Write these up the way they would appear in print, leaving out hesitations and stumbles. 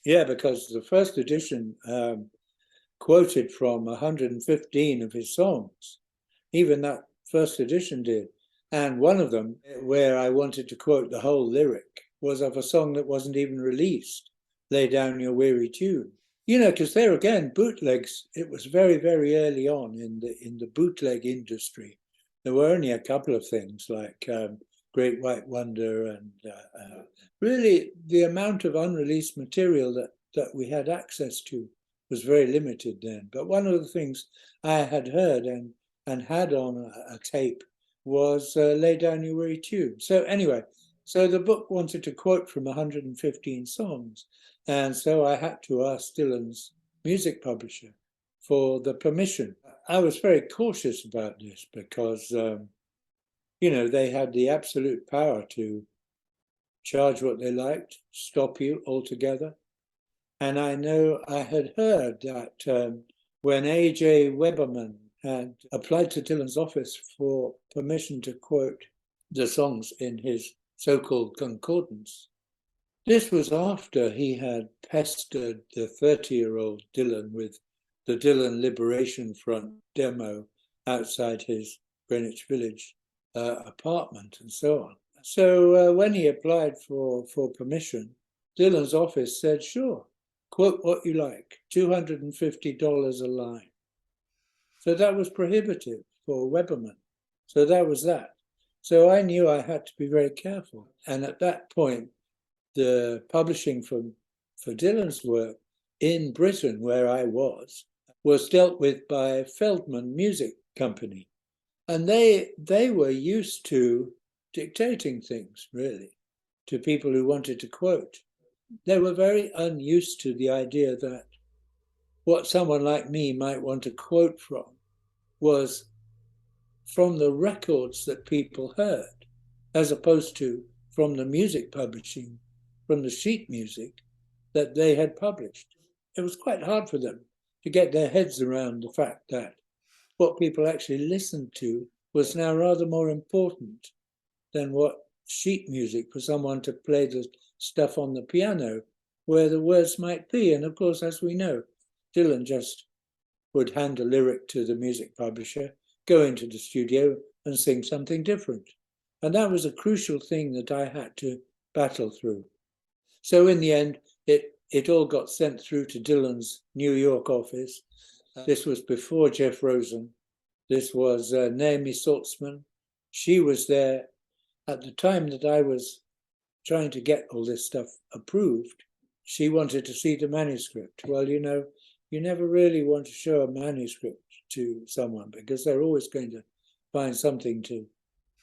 Yeah, because the first edition quoted from 115 of his songs. Even that first edition did. And one of them, where I wanted to quote the whole lyric, was of a song that wasn't even released, Lay Down Your Weary Tune. You know, because there again, bootlegs, it was very, very early on in the bootleg industry. There were only a couple of things like Great White Wonder, and really the amount of unreleased material that we had access to was very limited then. But one of the things I had heard and had on a tape was Lay Down Your Weary Tune. So anyway, so the book wanted to quote from 115 songs. And so I had to ask Dylan's music publisher for the permission. I was very cautious about this because, you know, they had the absolute power to charge what they liked, stop you altogether. And I know I had heard that when A.J. Weberman had applied to Dylan's office for permission to quote the songs in his so-called concordance, this was after he had pestered the 30-year-old Dylan with the Dylan Liberation Front demo outside his Greenwich Village apartment and so on. So when he applied for permission, Dylan's office said, sure, quote what you like, $250 a line. So that was prohibitive for Weberman. So that was that. So I knew I had to be very careful. And at that point, the publishing for Dylan's work in Britain, where I was dealt with by Feldman Music Company. And they were used to dictating things, really, to people who wanted to quote. They were very unused to the idea that what someone like me might want to quote from was from the records that people heard, as opposed to from the music publishing, from the sheet music that they had published. It was quite hard for them to get their heads around the fact that what people actually listened to was now rather more important than what sheet music for someone to play the stuff on the piano where the words might be. And of course, as we know, Dylan just would hand a lyric to the music publisher, go into the studio and sing something different. And that was a crucial thing that I had to battle through. So in the end, it all got sent through to Dylan's New York office. This was before Jeff Rosen. This was Naomi Saltzman. She was there at the time that I was trying to get all this stuff approved. She wanted to see the manuscript. Well, you know, you never really want to show a manuscript to someone because they're always going to find something to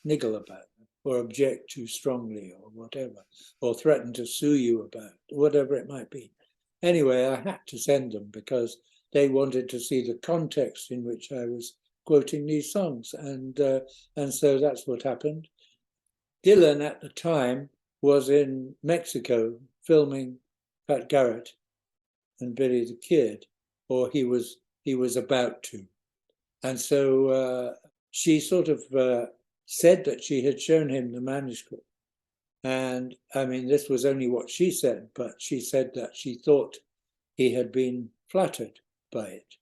niggle about or object too strongly or whatever, or threaten to sue you about, whatever it might be. Anyway, I had to send them because they wanted to see the context in which I was quoting these songs. And so that's what happened. Dylan at the time was in Mexico filming Pat Garrett and Billy the Kid, or he was about to. And so she sort of said that she had shown him the manuscript. And I mean, this was only what she said, but she said that she thought he had been flattered by it.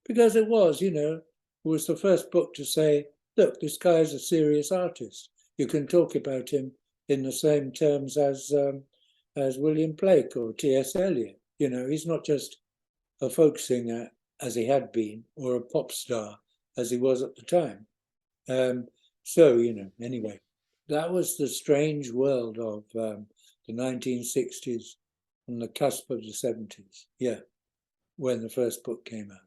Because it was, you know, it was the first book to say, look, this guy is a serious artist. You can talk about him in the same terms as William Blake or T.S. Eliot. You know, he's not just a folk singer as he had been, or a pop star as he was at the time. So, you know, anyway, that was the strange world of the 1960s on the cusp of the 70s. Yeah, when the first book came out.